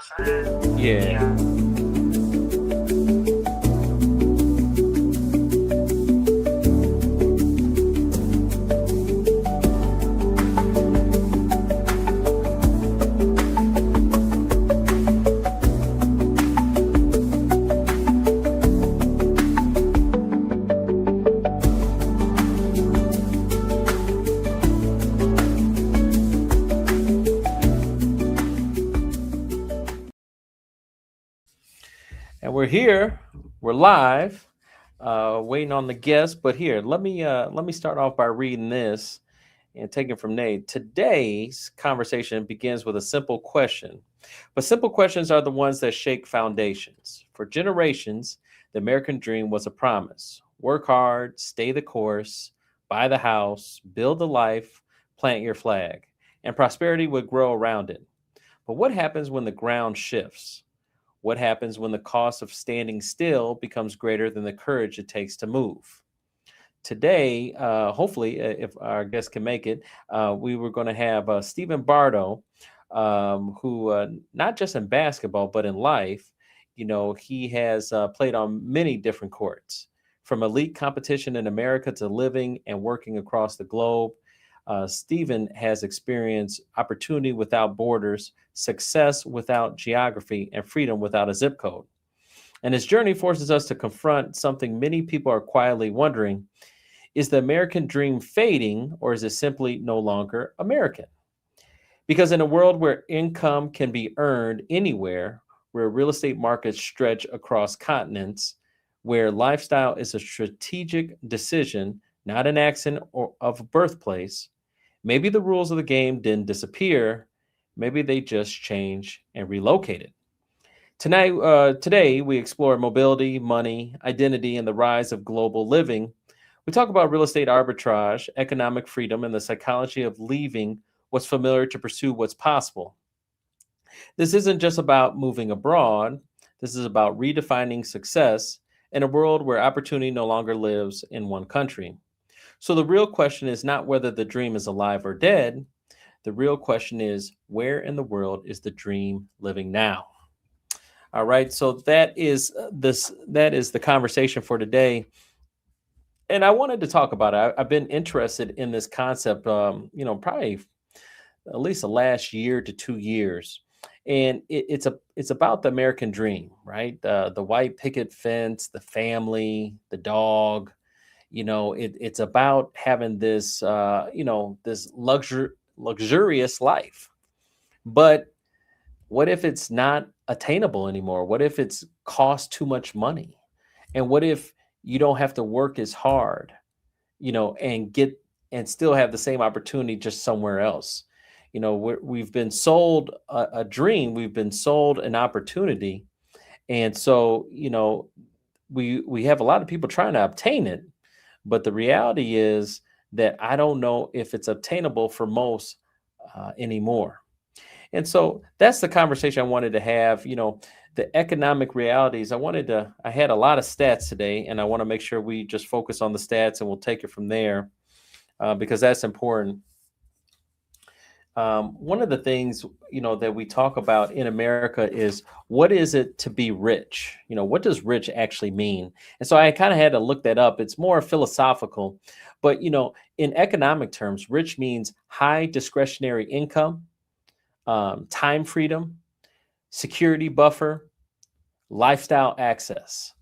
Yeah. And we're here. We're live, waiting on the guest. But here, let me start off by reading this and taking from Nate. Today's conversation begins with a simple question, but simple questions are the ones that shake foundations. For generations, the American dream was a promise: work hard, stay the course, buy the house, build the life, plant your flag, and prosperity would grow around it. But what happens when the ground shifts? What happens when the cost of standing still becomes greater than the courage it takes to move? Today, hopefully, if our guest can make it, we were going to have Stephen Bardo, who, not just in basketball, but in life, he has played on many different courts, from elite competition in America to living and working across the globe. Stephen has experienced opportunity without borders, success without geography, and freedom without a zip code. And his journey forces us to confront something many people are quietly wondering: is the American dream fading, or is it simply no longer American? Because in a world where income can be earned anywhere, where real estate markets stretch across continents, where lifestyle is a strategic decision, not an accident or of birthplace, maybe the rules of the game didn't disappear. Maybe they just changed and relocated. Today, we explore mobility, money, identity, and the rise of global living. We talk about real estate arbitrage, economic freedom, and the psychology of leaving what's familiar to pursue what's possible. This isn't just about moving abroad. This is about redefining success in a world where opportunity no longer lives in one country. So the real question is not whether the dream is alive or dead. The real question is, where in the world is the dream living now? All right. So that is the conversation for today. And I wanted to talk about it. I've been interested in this concept, probably at least the last year to 2 years. And it's about the American dream, right? The white picket fence, the family, the dog. It's about having this, this luxurious life. But what if it's not attainable anymore? What if it's cost too much money? And what if you don't have to work as hard, and get and still have the same opportunity just somewhere else? We've been sold a dream, we've been sold an opportunity, and so we have a lot of people trying to obtain it, but the reality is that I don't know if it's obtainable for most anymore. And so that's the conversation I wanted to have. The economic realities. I had a lot of stats today, and I want to make sure we just focus on the stats and we'll take it from there, because that's important. One of the things, that we talk about in America is, what is it to be rich? What does rich actually mean? And so I kind of had to look that up. It's more philosophical, but, in economic terms, rich means high discretionary income, time freedom, security buffer, lifestyle access.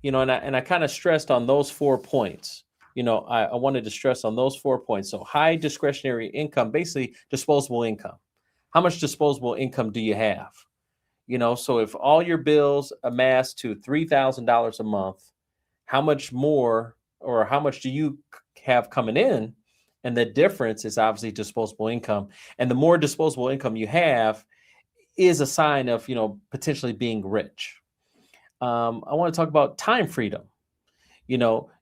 And I kind of stressed on those 4 points. I wanted to stress on those 4 points. So high discretionary income, basically disposable income. How much disposable income do you have? So if all your bills amass to $3,000 a month, how much more, or how much do you have coming in? And the difference is obviously disposable income. And the more disposable income you have is a sign of, potentially being rich. I want to talk about time freedom.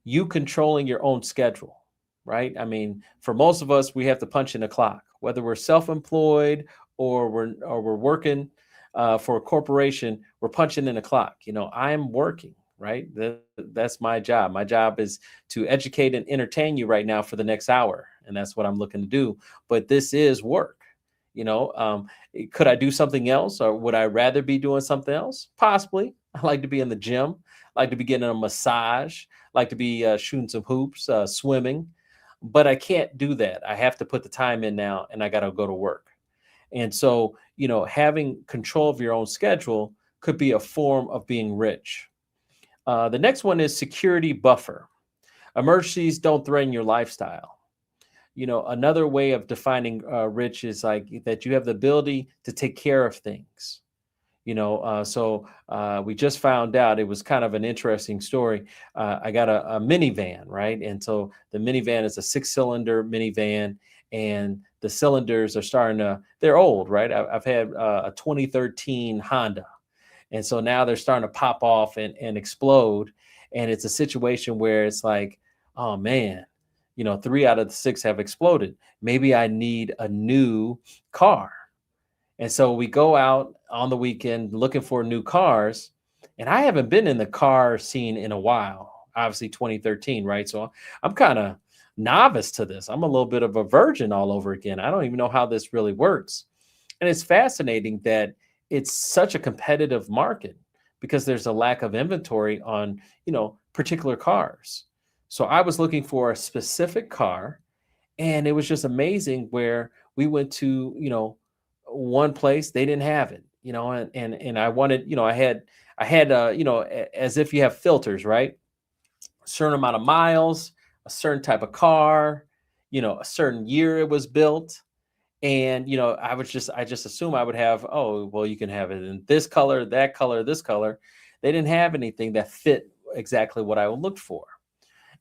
You controlling your own schedule, right? I mean, for most of us, we have to punch in a clock, whether we're self-employed or we're working for a corporation. We're punching in a clock. I'm working, right? That's my job. My job is to educate and entertain you right now for the next hour, and that's what I'm looking to do. But this is work. Could I do something else, or would I rather be doing something else? Possibly. I like to be in the gym, like to be getting a massage, like to be shooting some hoops, swimming, but I can't do that. I have to put the time in now, and I got to go to work. And so, having control of your own schedule could be a form of being rich. The next one is security buffer. Emergencies don't threaten your lifestyle. Another way of defining rich is like that you have the ability to take care of things. We just found out, it was kind of an interesting story. I got a minivan, right? And so the minivan is a 6-cylinder minivan, and the cylinders are they're old, right? I've had a 2013 Honda. And so now they're starting to pop off and explode. And it's a situation where it's like, oh man, 3 out of the 6 have exploded. Maybe I need a new car. And so we go out on the weekend looking for new cars. And I haven't been in the car scene in a while, obviously 2013, right? So I'm kind of novice to this. I'm a little bit of a virgin all over again. I don't even know how this really works. And it's fascinating that it's such a competitive market because there's a lack of inventory on, particular cars. So I was looking for a specific car, and it was just amazing where we went to, one place, they didn't have it, and I wanted, I had as if you have filters, right? A certain amount of miles, a certain type of car, a certain year it was built. And I just assume I would have, oh well, you can have it in this color, that color, this color. They didn't have anything that fit exactly what I looked for.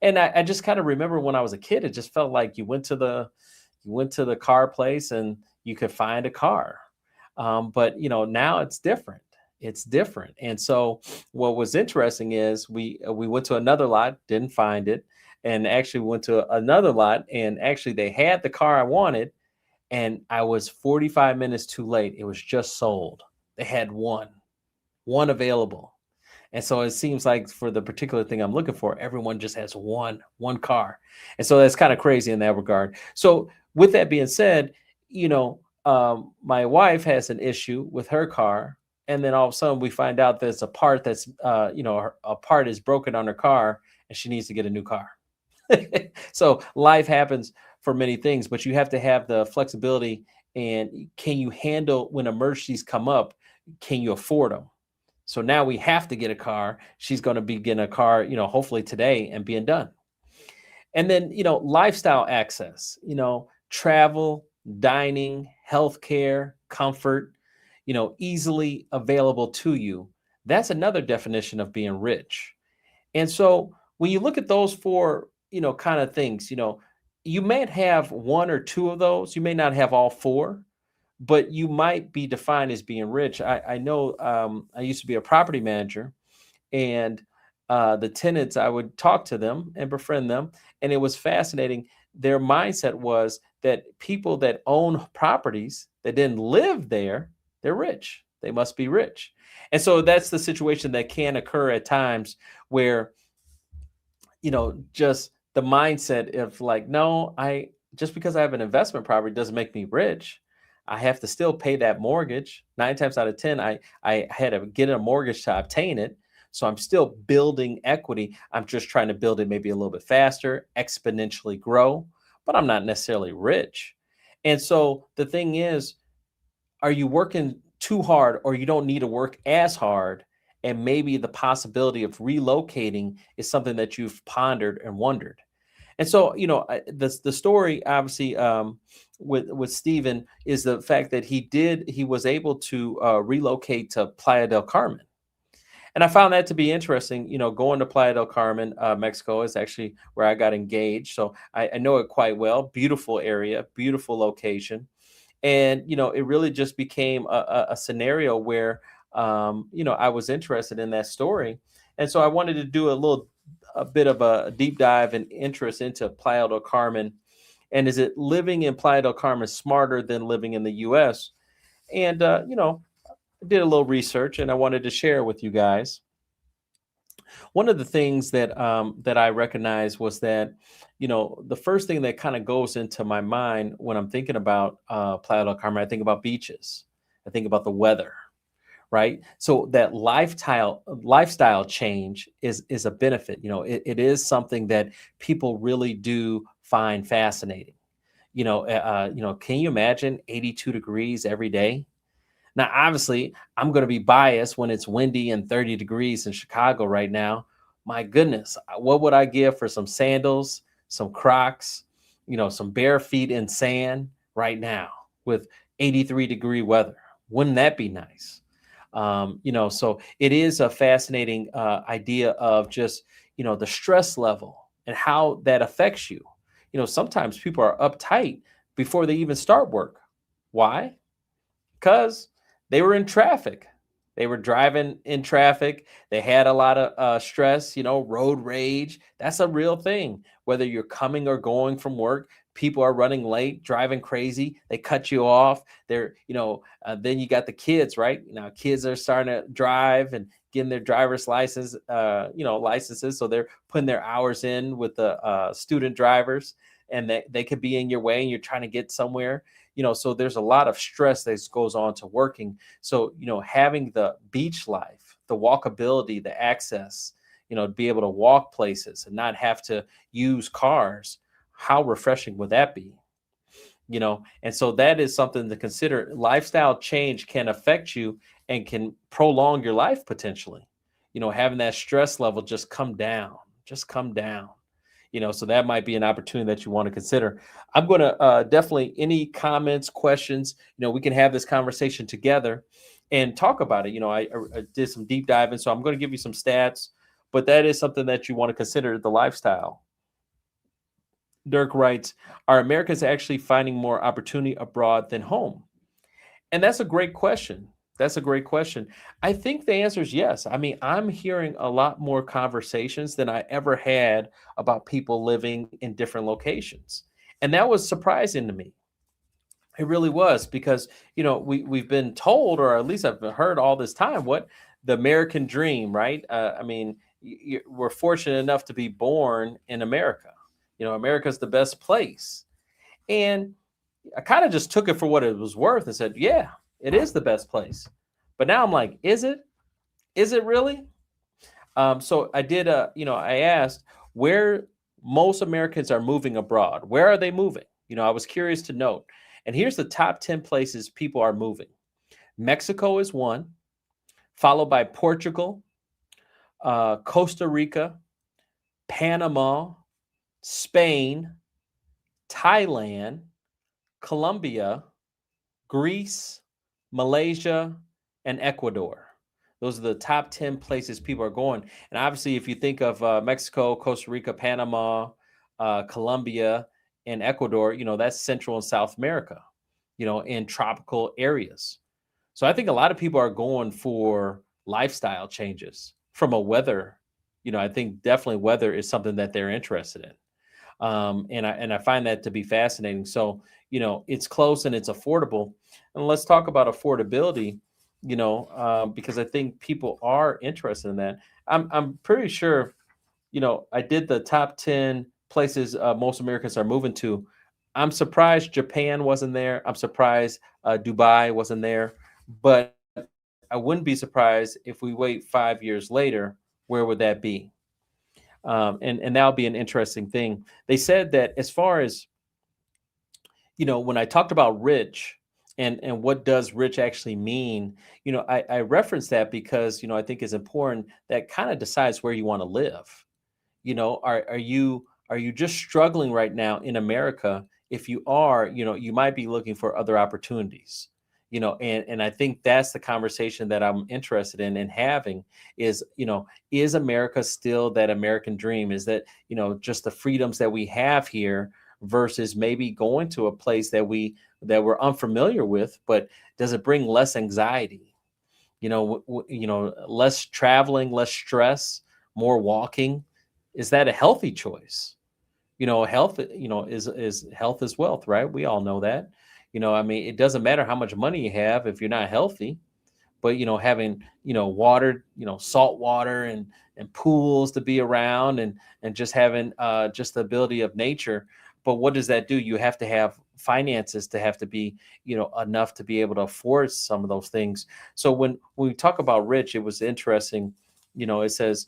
And I just kind of remember when I was a kid, it just felt like you went to the car place and you could find a car. But now it's different. It's different. And so what was interesting is we went to another lot, didn't find it, and actually went to another lot, and actually they had the car I wanted, and I was 45 minutes too late. It was just sold. They had one available. And so it seems like for the particular thing I'm looking for, everyone just has one car. And so that's kind of crazy in that regard. So with that being said, my wife has an issue with her car, and then all of a sudden we find out there's a part a part is broken on her car, and she needs to get a new car. So life happens for many things, but you have to have the flexibility. And can you handle when emergencies come up? Can you afford them? So now we have to get a car. She's going to be getting a car, hopefully today, and being done. And then, lifestyle access, travel, dining, healthcare, comfort, easily available to you. That's another definition of being rich. And so when you look at those four, kind of things, you might have one or two of those. You may not have all four, but you might be defined as being rich. I know I used to be a property manager, and the tenants, I would talk to them and befriend them. And it was fascinating. Their mindset was that people that own properties that didn't live there, they're rich. They must be rich. And so that's the situation that can occur at times where, just the mindset of like, no, just because I have an investment property doesn't make me rich. I have to still pay that mortgage. 9 times out of 10, I had to get a mortgage to obtain it. So I'm still building equity. I'm just trying to build it maybe a little bit faster, exponentially grow, but I'm not necessarily rich. And so the thing is, are you working too hard, or you don't need to work as hard? And maybe the possibility of relocating is something that you've pondered and wondered. And so, the story obviously with Stephen is the fact that he was able to relocate to Playa del Carmen. And I found that to be interesting. Going to Playa del Carmen, Mexico, is actually where I got engaged. So I know it quite well. Beautiful area, beautiful location. And, it really just became a scenario where, I was interested in that story. And so I wanted to do a bit of a deep dive and interest into Playa del Carmen. And is it living in Playa del Carmen smarter than living in the US? And, I did a little research, and I wanted to share with you guys. One of the things that I recognized was that, the first thing that kind of goes into my mind when I'm thinking about Playa del Carmen, I think about beaches, I think about the weather, right? So that lifestyle change is a benefit. It is something that people really do find fascinating. Can you imagine 82 degrees every day? Now, obviously, I'm going to be biased when it's windy and 30 degrees in Chicago right now. My goodness, what would I give for some sandals, some Crocs, some bare feet in sand right now with 83-degree weather? Wouldn't that be nice? So it is a fascinating idea of just, the stress level and how that affects you. Sometimes people are uptight before they even start work. Why? Because they were in traffic. They were driving in traffic. They had a lot of stress, road rage. That's a real thing. Whether you're coming or going from work, people are running late, driving crazy. They cut you off. Then you got the kids, right? Kids are starting to drive and getting their driver's licenses. So they're putting their hours in with the student drivers, and they could be in your way and you're trying to get somewhere. So there's a lot of stress that goes on to working. So, having the beach life, the walkability, the access, to be able to walk places and not have to use cars, how refreshing would that be? And so that is something to consider. Lifestyle change can affect you and can prolong your life potentially. Having that stress level just come down. So that might be an opportunity that you want to consider. I'm going to definitely, any comments, questions, we can have this conversation together and talk about it. I did some deep diving, so I'm going to give you some stats, but that is something that you want to consider, the lifestyle. Dirk writes, are Americans actually finding more opportunity abroad than home? And that's a great question. That's a great question. I think the answer is yes. I mean, I'm hearing a lot more conversations than I ever had about people living in different locations. And that was surprising to me. It really was, because, we've been told, or at least I've heard all this time, what the American dream, right? I mean, we're fortunate enough to be born in America. America's the best place. And I kind of just took it for what it was worth and said, yeah, it is the best place. But now I'm like, is it? Is it really? So I did, I asked where most Americans are moving abroad. Where are they moving? I was curious to note. And here's the top 10 places people are moving. Mexico is one, followed by Portugal, Costa Rica, Panama, Spain, Thailand, Colombia, Greece, Malaysia, and Ecuador. Those are the top 10 places people are going. And obviously, if you think of Mexico, Costa Rica, Panama, Colombia, and Ecuador, that's Central and South America, in tropical areas. So I think a lot of people are going for lifestyle changes from a weather. I think definitely weather is something that they're interested in. And I find that to be fascinating. So, it's close and it's affordable. And let's talk about affordability, because I think people are interested in that. I'm pretty sure, I did the top 10 places most Americans are moving to. I'm surprised Japan wasn't there. I'm surprised Dubai wasn't there. But I wouldn't be surprised if we wait 5 years later, where would that be? And that'll be an interesting thing. They said that as far as, when I talked about rich and what does rich actually mean, I reference that because, I think it's important, that kind of decides where you want to live. Are you just struggling right now in America? If you are, you might be looking for other opportunities. And I think that's the conversation that I'm interested in and having is, is America still that American dream? Is that, just the freedoms that we have here versus maybe going to a place that we're unfamiliar with, but does it bring less anxiety? Less traveling, less stress, more walking. Is that a healthy choice? Health, is health is wealth, right? We all know that. I mean, it doesn't matter how much money you have if you're not healthy. but having water, salt water and pools to be around, and just having just the ability of nature. But what does that do? You have to have finances to have to be enough to be able to afford some of those things. So when we talk about rich, it was interesting. It says,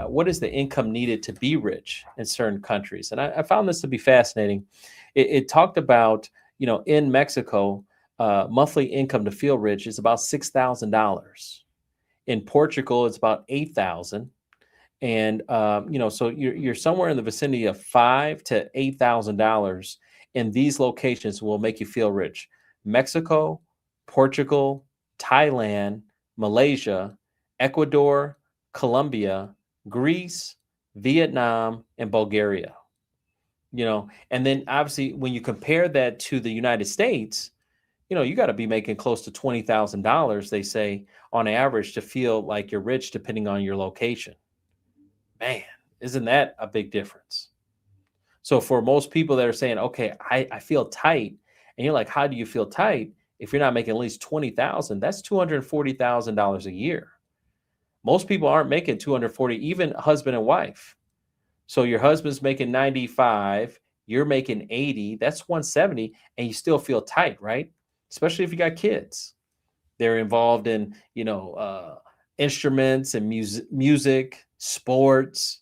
what is the income needed to be rich in certain countries? And I found this to be fascinating. It talked about, in Mexico, monthly income to feel rich is about $6,000. In Portugal, it's about 8,000. And so you're somewhere in the vicinity of $5,000 to $8,000, and these locations will make you feel rich. Mexico, Portugal, Thailand, Malaysia, Ecuador, Colombia, Greece, Vietnam, and Bulgaria. And then obviously when you compare that to the United States, you got to be making close to $20,000, they say, on average, to feel like you're rich, depending on your location. Man, isn't that a big difference? So for most people that are saying, okay, I feel tight, and you're like, how do you feel tight? If you're not making at least 20,000, that's $240,000 a year. Most people aren't making 240, even husband and wife. So your husband's making 95, you're making 80, that's 170, and you still feel tight, right? Especially if you got kids. They're involved in, instruments and music, sports.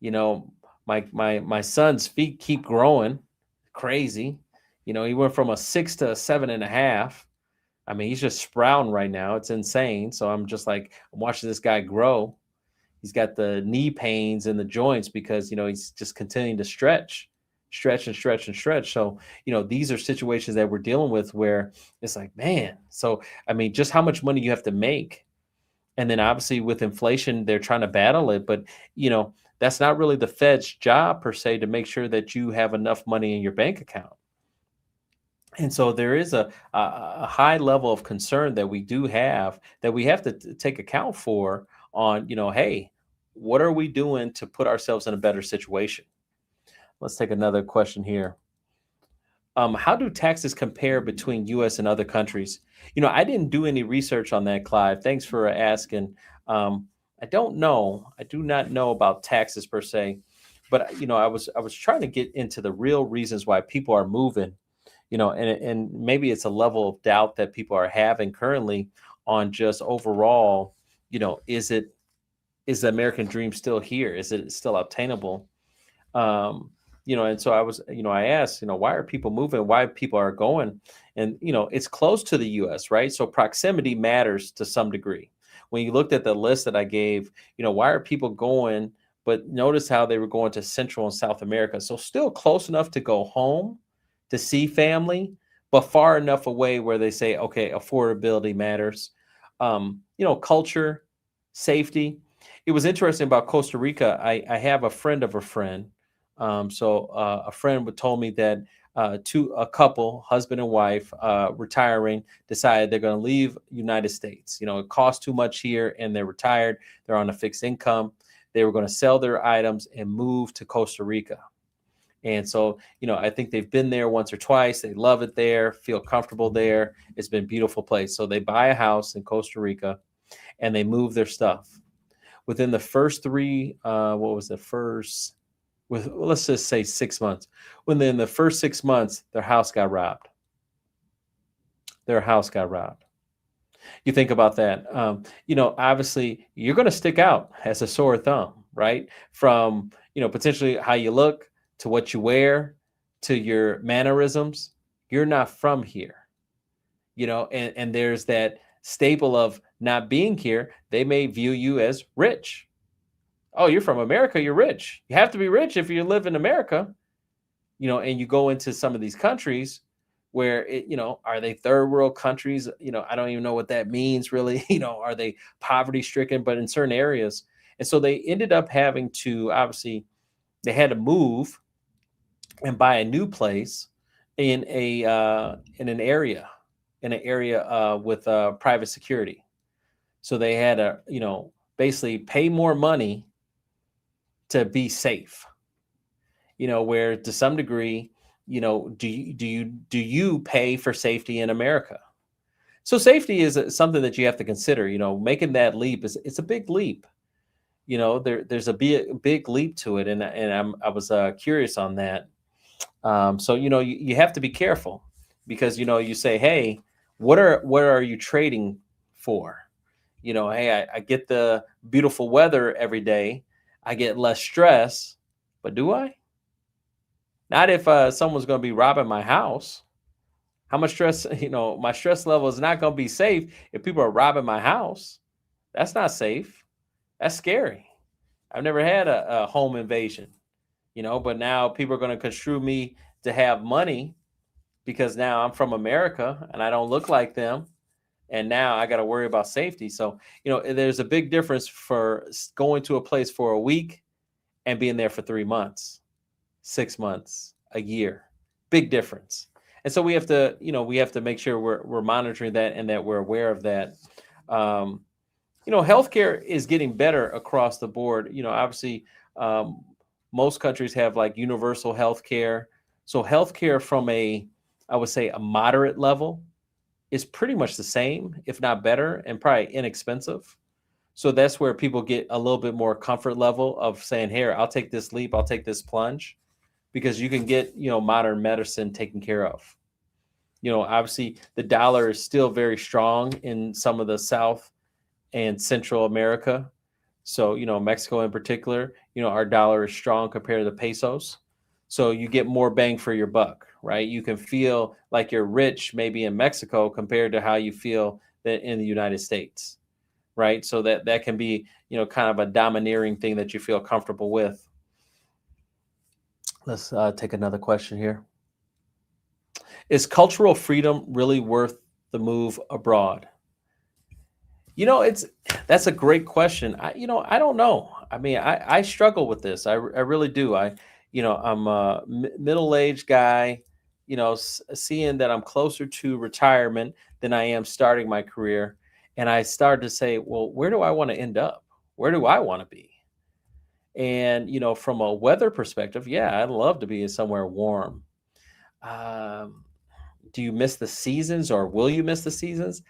My son's feet keep growing, crazy. He went from a 6 to a 7.5. I mean, he's just sprouting right now. It's insane. So I'm just like, I'm watching this guy grow. He's got the knee pains in the joints because he's just continuing to stretch and stretch and stretch. So these are situations that we're dealing with where it's like, man. So I mean, just how much money you have to make, and then obviously with inflation, they're trying to battle it. But that's not really the Fed's job per se to make sure that you have enough money in your bank account. And so there is a high level of concern that we do have, that we have to take account for on, hey, what are we doing to put ourselves in a better situation? Let's take another question here. How do taxes compare between U.S. and other countries? I didn't do any research on that, Clive. Thanks for asking. I don't know. I do not know about taxes per se, but I was trying to get into the real reasons why people are moving. And maybe it's a level of doubt that people are having currently on just overall. Is the American dream still here? Is it still obtainable? And so I asked, why are people moving? Why people are going? And, it's close to the US, right? So proximity matters to some degree. When you looked at the list that I gave, why are people going? But notice how they were going to Central and South America. So still close enough to go home, to see family, but far enough away where they say, okay, affordability matters. Culture, safety. It was interesting about Costa Rica. I have a friend of a friend. A friend told me that a couple, husband and wife, retiring, decided they're going to leave United States. It costs too much here, and they're retired. They're on a fixed income. They were going to sell their items and move to Costa Rica. And so, I think they've been there once or twice. They love it there, feel comfortable there. It's been a beautiful place. So they buy a house in Costa Rica, and they move their stuff. Within the first let's just say 6 months. Within the first 6 months, their house got robbed. You think about that. Obviously, you're going to stick out as a sore thumb, right? From, potentially how you look, to what you wear, to your mannerisms. You're not from here, and there's that staple of not being here. They may view you as rich. Oh, you're from America, you're rich. You have to be rich if you live in America. And you go into some of these countries where are they third world countries? I don't even know what that means really. Are they poverty stricken? But in certain areas. And so they ended up having to, obviously, they had to move and buy a new place in an area with private security. So they had to, basically pay more money to be safe. Where to some degree, do you pay for safety in America? So safety is something that you have to consider. Making that leap is it's a big leap. There's a big leap to it, and I was curious on that. So you have to be careful because you say, hey, what are you trading for? Hey, I get the beautiful weather every day. I get less stress, but do I? Not if someone's going to be robbing my house. How much stress? My stress level is not going to be safe if people are robbing my house. That's not safe. That's scary. I've never had a home invasion, but now people are going to construe me to have money because now I'm from America and I don't look like them. And now I got to worry about safety. So, there's a big difference for going to a place for a week and being there for 3 months, 6 months, a year. Big difference. And so we have to make sure we're monitoring that and that we're aware of that. Healthcare is getting better across the board. Obviously, most countries have like universal healthcare. So healthcare from I would say a moderate level is pretty much the same, if not better, and probably inexpensive. So that's where people get a little bit more comfort level of saying, here, I'll take this leap, I'll take this plunge, because you can get, modern medicine taken care of. Obviously the dollar is still very strong in some of the South and Central America. So, Mexico in particular, our dollar is strong compared to the pesos. So you get more bang for your buck, right? You can feel like you're rich maybe in Mexico compared to how you feel that in the United States, right? So that can be, kind of a domineering thing that you feel comfortable with. Let's take another question here. Is cultural freedom really worth the move abroad? That's a great question. I don't know. I mean, I struggle with this. I really do. I'm a middle-aged guy, seeing that I'm closer to retirement than I am starting my career. And I started to say, well, where do I want to end up? Where do I want to be? And, from a weather perspective, yeah, I'd love to be somewhere warm. Um, do you miss the seasons or will you miss the seasons?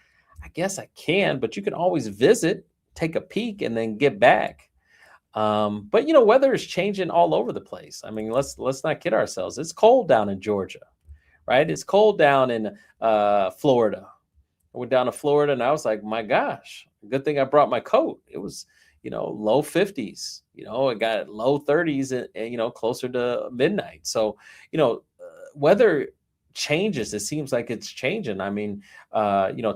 I guess I can, but you can always visit, take a peek, and then get back. But weather is changing all over the place. I mean, let's not kid ourselves. It's cold down in Georgia, right? It's cold down in Florida. I went down to Florida and I was like, my gosh, good thing I brought my coat. It was, low 50s. It got low 30s and closer to midnight. So, weather changes. It seems like it's changing. I mean,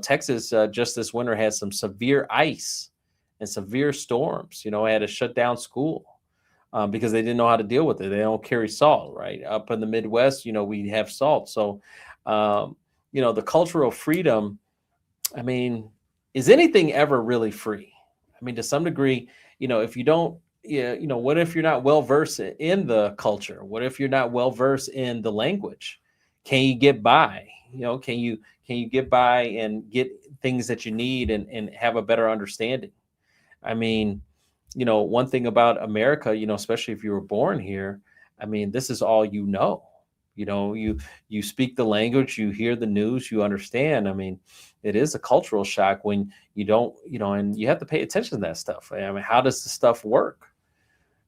Texas just this winter had some severe ice and severe storms. I had to shut down school because they didn't know how to deal with it. They don't carry salt, right? Up in the Midwest, we have salt. So, the cultural freedom, I mean, is anything ever really free? I mean, to some degree, if you don't, what if you're not well versed in the culture? What if you're not well versed in the language? Can you get by? Can you get by and get things that you need and have a better understanding? I mean, one thing about America, especially if you were born here, I mean, this is all you know. You speak the language, you hear the news, you understand. I mean, it is a cultural shock when you don't, and you have to pay attention to that stuff. I mean, how does the stuff work?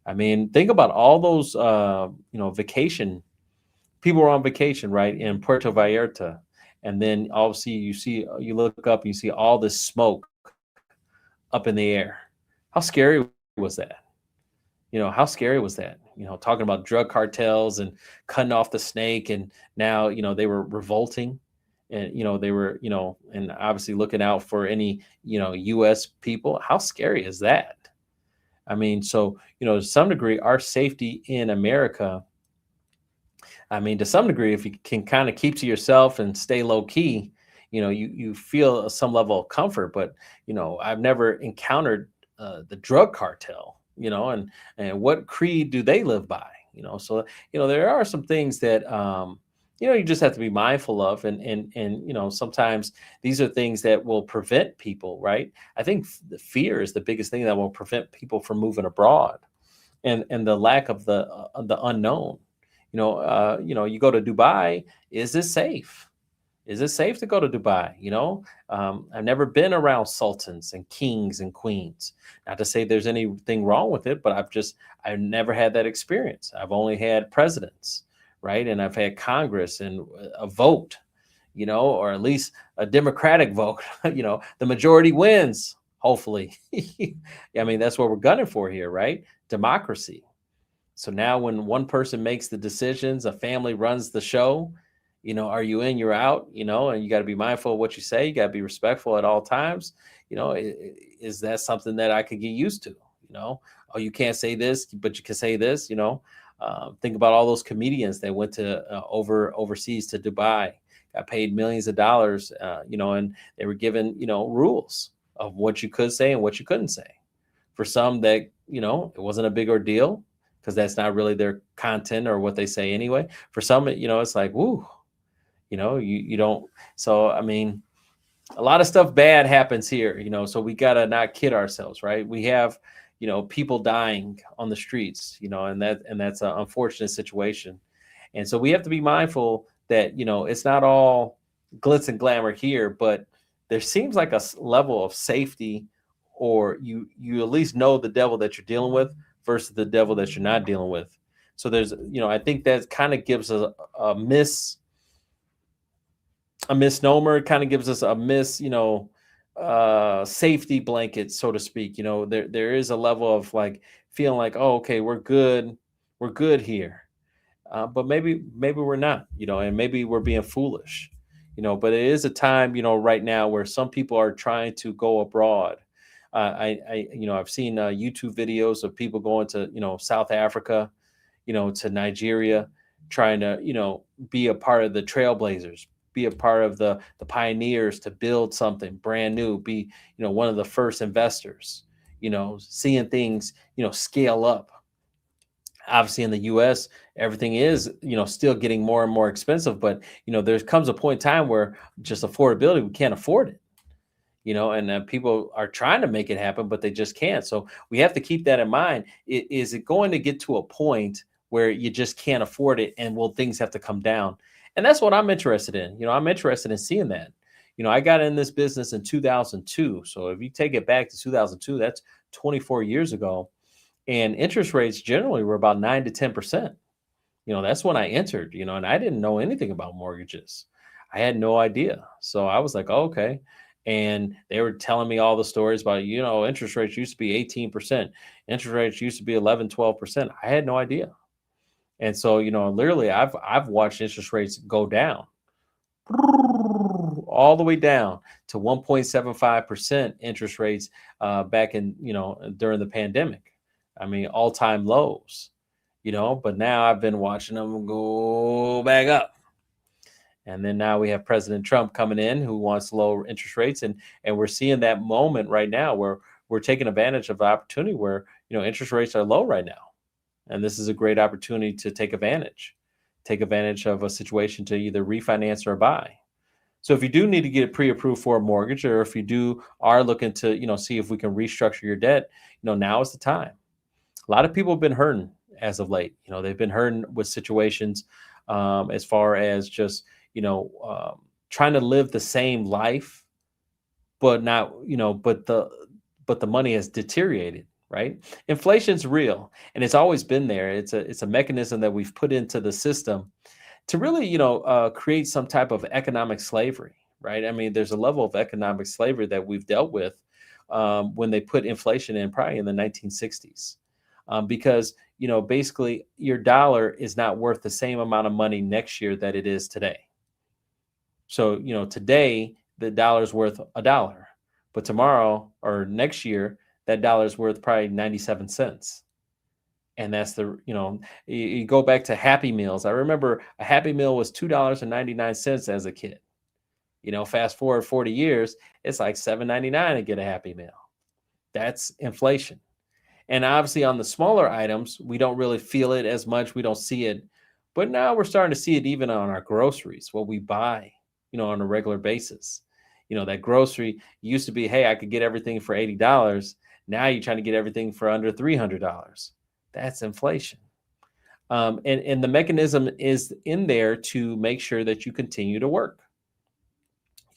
I mean, think about all those, vacation people are on vacation, right, in Puerto Vallarta, and then obviously you look up and you see all this smoke up in the air. How scary was that? How scary was that? Talking about drug cartels and cutting off the snake, and now they were revolting, and they were and obviously looking out for any U.S. people. How scary is that? I mean, so to some degree, our safety in America, I mean, to some degree, if you can kind of keep to yourself and stay low key, you feel some level of comfort. But I've never encountered the drug cartel, and what creed do they live by? So there are some things that you just have to be mindful of, and sometimes these are things that will prevent people, right? I think the fear is the biggest thing that will prevent people from moving abroad, and the lack of the unknown. You go to Dubai, is this safe? Is it safe to go to Dubai? I've never been around sultans and kings and queens. Not to say there's anything wrong with it, but I've never had that experience. I've only had presidents, right? And I've had Congress and a vote, or at least a democratic vote. The majority wins, hopefully. I mean, that's what we're gunning for here, right? Democracy. So now when one person makes the decisions, a family runs the show, are you in, you're out, and you got to be mindful of what you say. You got to be respectful at all times. Is that something that I could get used to? Oh, you can't say this, but you can say this, think about all those comedians that went to overseas to Dubai, got paid millions of dollars, and they were given, rules of what you could say and what you couldn't say. For some that, it wasn't a big ordeal because that's not really their content or what they say anyway. For some, it's like, woo, you don't. So, I mean, a lot of stuff bad happens here, so we got to not kid ourselves, right? We have, people dying on the streets, and that's an unfortunate situation. And so we have to be mindful that, it's not all glitz and glamour here, but there seems like a level of safety, or you at least know the devil that you're dealing with versus the devil that you're not dealing with. So there's, I think that kind of gives us a misnomer. It kind of gives us a safety blanket, so to speak. There is a level of like feeling like, oh, okay, we're good here. But maybe we're not, and maybe we're being foolish, but it is a time, right now where some people are trying to go abroad. I've seen YouTube videos of people going to, South Africa, to Nigeria, trying to, be a part of the trailblazers, be a part of the pioneers to build something brand new, be, one of the first investors, seeing things, scale up. Obviously in the US, everything is, still getting more and more expensive, but, there comes a point in time where just affordability, we can't afford it, and people are trying to make it happen, but they just can't. So we have to keep that in mind. Is it going to get to a point where you just can't afford it, and will things have to come down? And that's what I'm interested in. I'm interested in seeing that. I got in this business in 2002. So if you take it back to 2002, that's 24 years ago. And interest rates generally were about 9 to 10%. That's when I entered, and I didn't know anything about mortgages. I had no idea. So I was like, oh, okay. And they were telling me all the stories about, interest rates used to be 18%. Interest rates used to be 11, 12%. I had no idea. And so, literally I've watched interest rates go down all the way down to 1.75% interest rates back in, during the pandemic. I mean, all-time lows, but now I've been watching them go back up. And then now we have President Trump coming in who wants low interest rates. And we're seeing that moment right now where we're taking advantage of the opportunity where, interest rates are low right now. And this is a great opportunity to take advantage of a situation to either refinance or buy. So if you do need to get it pre-approved for a mortgage, or if you are looking to, see if we can restructure your debt, now is the time. A lot of people have been hurting as of late. They've been hurting with situations as far as just, trying to live the same life, but not, but the money has deteriorated, right? Inflation's real, and it's always been there. It's a mechanism that we've put into the system to really, create some type of economic slavery, right? I mean, there's a level of economic slavery that we've dealt with when they put inflation in, probably in the 1960s. Because, basically your dollar is not worth the same amount of money next year that it is today. So, today the dollar's worth $1, but tomorrow or next year, that dollar's worth probably 97 cents. And that's you go back to Happy Meals. I remember a Happy Meal was $2.99 as a kid. Fast forward 40 years, it's like $7.99 to get a Happy Meal. That's inflation. And obviously on the smaller items, we don't really feel it as much. We don't see it. But now we're starting to see it even on our groceries, what we buy, on a regular basis. That grocery used to be, hey, I could get everything for $80. Now you're trying to get everything for under $300. That's inflation. And the mechanism is in there to make sure that you continue to work.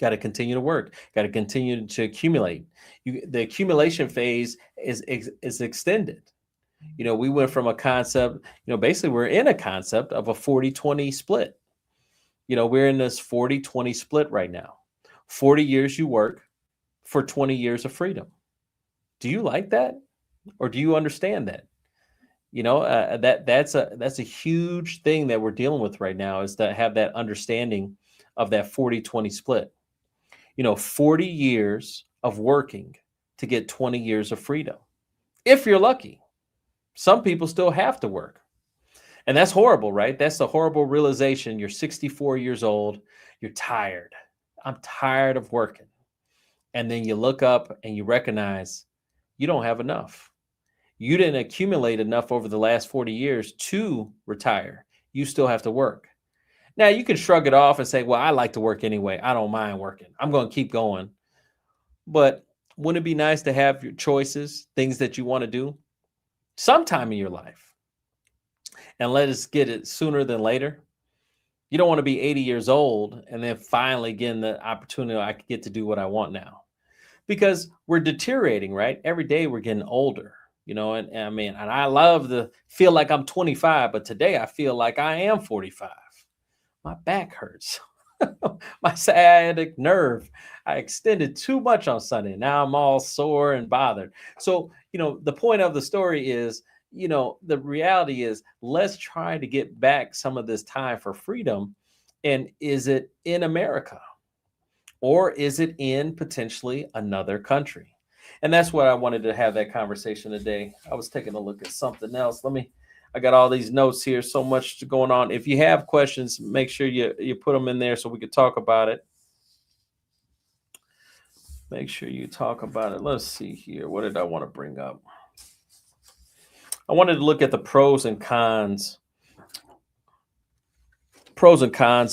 Got to continue to work. Got to continue to accumulate. The accumulation phase is extended. We went from a concept, basically we're in a concept of a 40-20 split. We're in this 40-20 split right now. 40 years you work for 20 years of freedom. Do you like that? Or do you understand that? That's a huge thing that we're dealing with right now, is to have that understanding of that 40-20 split. 40 years of working to get 20 years of freedom. If you're lucky. Some people still have to work. And that's horrible, right? That's the horrible realization. You're 64 years old. You're tired. I'm tired of working. And then you look up and you recognize you don't have enough. You didn't accumulate enough over the last 40 years to retire. You still have to work. Now, you can shrug it off and say, well, I like to work anyway. I don't mind working. I'm going to keep going. But wouldn't it be nice to have your choices, things that you want to do sometime in your life? And let us get it sooner than later. You don't want to be 80 years old and then finally getting the opportunity, I could get to do what I want now. Because we're deteriorating, right? Every day we're getting older, and I love to feel like I'm 25, but today I feel like I am 45. My back hurts. My sciatic nerve. I extended too much on Sunday. Now I'm all sore and bothered. So, the point of the story is, the reality is, let's try to get back some of this time for freedom. And is it in America? Or is it in potentially another country? And that's what I wanted to have that conversation today. I was taking a look at something else. I got all these notes here, so much going on. If you have questions, make sure you put them in there so we could talk about it. Make sure you talk about it. Let's see here. What did I want to bring up? I wanted to look at the pros and cons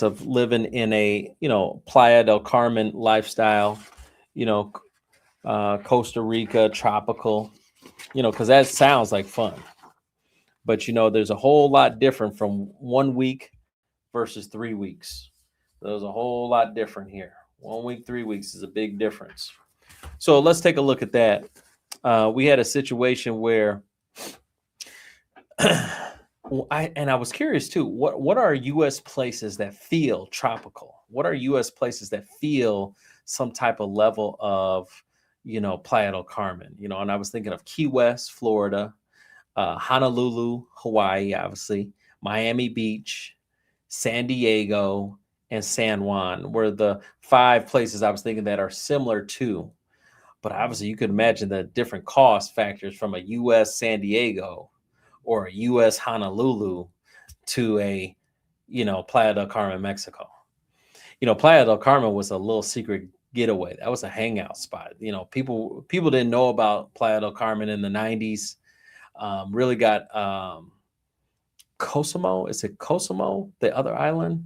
of living in a, Playa del Carmen lifestyle, Costa Rica, tropical, because that sounds like fun. But, there's a whole lot different from 1 week versus 3 weeks. There's a whole lot different here. 1 week, 3 weeks is a big difference. So let's take a look at that. We had a situation where I was curious too. What are U.S. places that feel tropical? What are U.S. places that feel some type of level of, Playa del Carmen? And I was thinking of Key West, Florida, Honolulu, Hawaii, obviously, Miami Beach, San Diego, and San Juan were the 5 places I was thinking that are similar to. But obviously, you could imagine the different cost factors from a U.S. San Diego or a U.S. Honolulu to a, Playa del Carmen, Mexico. Playa del Carmen was a little secret getaway. That was a hangout spot. People didn't know about Playa del Carmen in the 90s. Really got Cozumel. Is it Cozumel, the other island?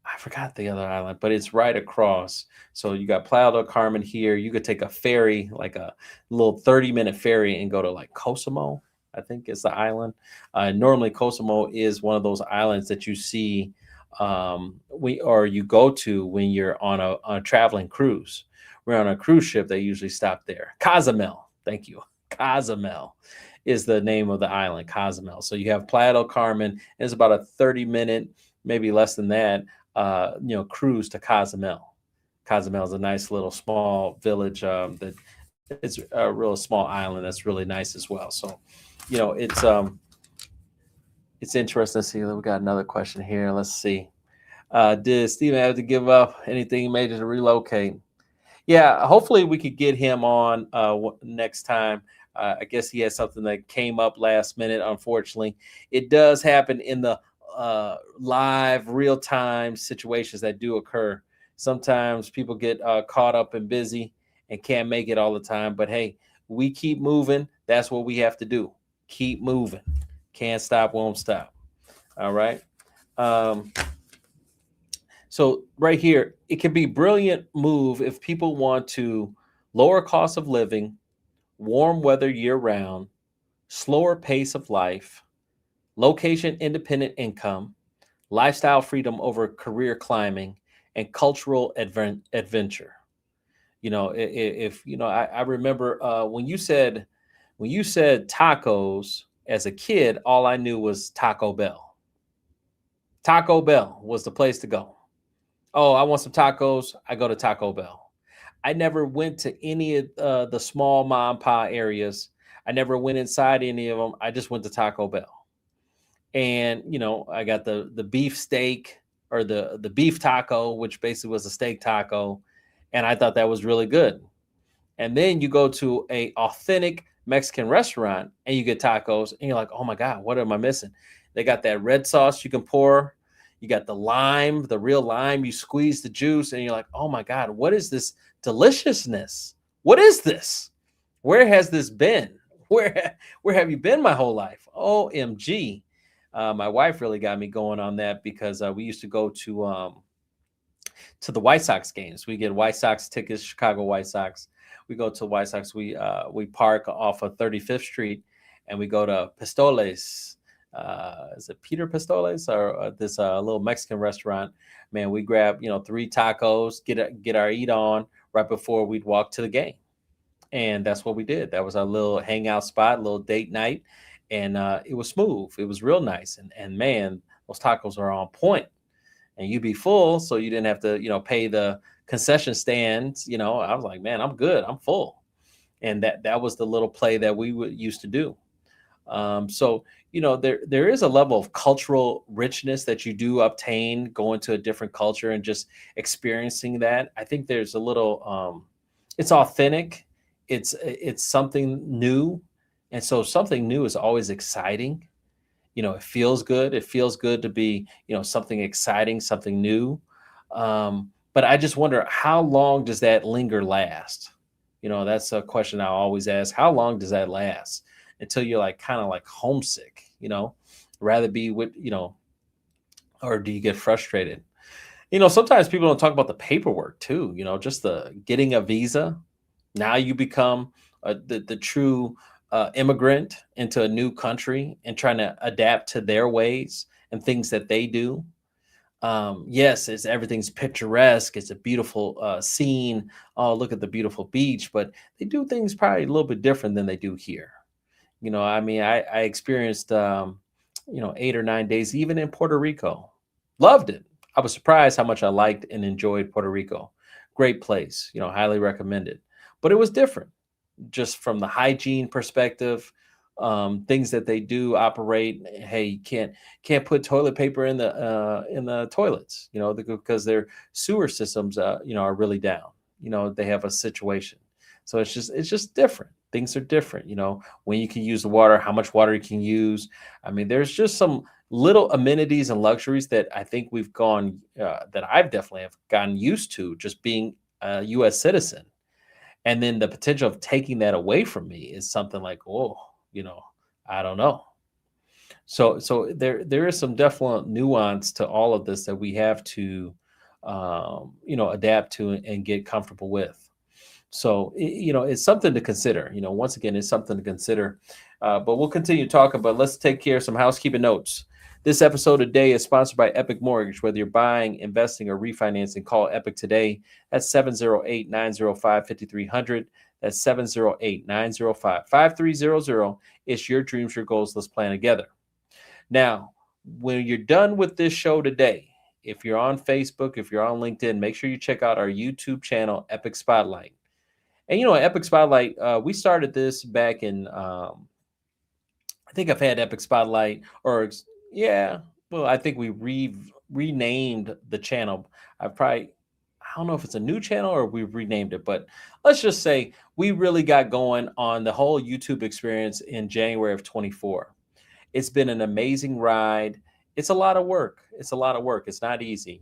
I forgot the other island, but it's right across. So you got Playa del Carmen here. You could take a ferry, like a little 30-minute ferry, and go to like Cozumel, I think is the island. Normally Cozumel is one of those islands that you see you go to when you're on a traveling cruise. We're on a cruise ship. They usually stop there. Cozumel. Thank you. Cozumel is the name of the island, Cozumel. So you have Playa del Carmen. It's about a 30-minute, maybe less than that, cruise to Cozumel. Cozumel is a nice little small village that it's a real small island that's really nice as well. So, it's interesting to see. We got another question here. Let's see. Did Stephen have to give up anything major to relocate? Yeah, hopefully we could get him on next time. I guess he had something that came up last minute, unfortunately. It does happen in the live, real-time situations that do occur. Sometimes people get caught up and busy and can't make it all the time. But, hey, we keep moving. That's what we have to do. Keep moving. Can't stop, won't stop. All right. So right here, it can be a brilliant move if people want to lower cost of living, warm weather year-round, slower pace of life, location-independent income, lifestyle freedom over career climbing, and cultural adventure. If I remember when you said tacos as a kid, all I knew was Taco Bell. Taco Bell was the place to go. Oh, I want some tacos. I go to Taco Bell. I never went to any of the small mom and pop areas. I never went inside any of them. I just went to Taco Bell. And I got the beef steak, or the beef taco, which basically was a steak taco, and I thought that was really good. And then you go to a authentic Mexican restaurant and you get tacos, and you're like, oh my god, what am I missing? They got that red sauce you can pour. You got the lime, the real lime. You squeeze the juice, and you're like, oh my god, what is this deliciousness? What is this? Where has this been? Where have you been my whole life? OMG. My wife really got me going on that, because we used to go to the White Sox games. We get White Sox tickets, Chicago White Sox. We go to White Sox. We park off of 35th Street, and we go to Pistoles. Is it Peter Pistoles, or this little Mexican restaurant? Man, we grab 3 tacos, get our eat on right before we'd walk to the game, and that's what we did. That was our little hangout spot, little date night, and it was smooth. It was real nice, and man, those tacos are on point. And you'd be full, so you didn't have to pay the concession stands. I was like, man, I'm good, I'm full. And that was the little play that we used to do. So there is a level of cultural richness that you do obtain going to a different culture and just experiencing that. I think there's a little it's authentic, it's something new, and so something new is always exciting. It feels good. It feels good to be something exciting, something new. But I just wonder, how long does that linger last? That's a question I always ask. How long does that last until you're like kind of like homesick? Rather be with or do you get frustrated? Sometimes people don't talk about the paperwork too. Just the getting a visa. Now you become the true immigrant into a new country and trying to adapt to their ways and things that they do. Yes, everything's picturesque. It's a beautiful scene. Oh, look at the beautiful beach, but they do things probably a little bit different than they do here. I mean, I experienced 8 or 9 days even in Puerto Rico. Loved it. I was surprised how much I liked and enjoyed Puerto Rico. Great place, highly recommended. But it was different, just from the hygiene perspective, things that they do operate. Hey, you can't put toilet paper in the toilets, because their sewer systems, are really down. They have a situation, so it's just different. Things are different. When you can use the water, how much water you can use. I mean, there's just some little amenities and luxuries that I think that I've definitely have gotten used to, just being a U.S. citizen. And then the potential of taking that away from me is something like, oh, I don't know. So there is some definite nuance to all of this that we have to adapt to and get comfortable with. So it's something to consider. Once again, it's something to consider. But we'll continue talking. But let's take care of some housekeeping notes. This episode today is sponsored by Epic Mortgage. Whether you're buying, investing, or refinancing, call Epic today. That's 708-905-5300. That's 708-905-5300. It's your dreams, your goals. Let's plan together. Now, when you're done with this show today, if you're on Facebook, if you're on LinkedIn, make sure you check out our YouTube channel, Epic Spotlight. And Epic Spotlight, we started this back in, I think I've had Epic Spotlight, or yeah, well, I think we renamed the channel. I don't know if it's a new channel or we've renamed it, but let's just say we really got going on the whole YouTube experience in January of 24. It's been an amazing ride. It's a lot of work. It's not easy,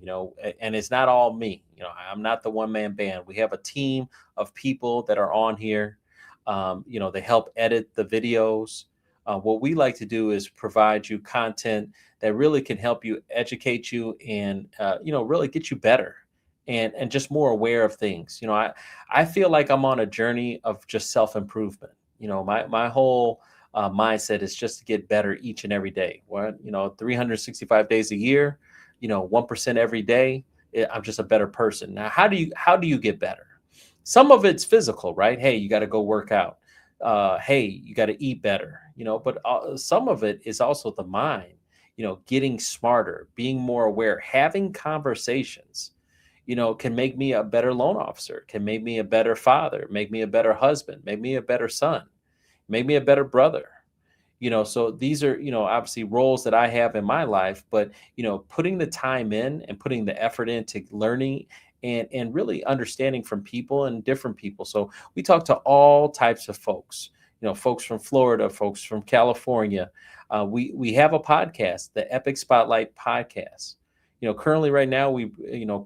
and it's not all me. I'm not the one-man band. We have a team of people that are on here. They help edit the videos. What we like to do is provide you content that really can help you, educate you, and really get you better and just more aware of things. I feel like I'm on a journey of just self-improvement. My whole mindset is just to get better each and every day. 365 days a year, 1% every day. I'm just a better person. Now, how do you get better? Some of it's physical, right? Hey, you got to go work out. Hey, you got to eat better, but some of it is also the mind, getting smarter, being more aware, having conversations, can make me a better loan officer, can make me a better father, make me a better husband, make me a better son, make me a better brother. So these are, obviously roles that I have in my life, but putting the time in and putting the effort into learning and really understanding from people and different people. So we talk to all types of folks, folks from Florida, folks from California. We have a podcast, the Epic Spotlight podcast. Currently right now,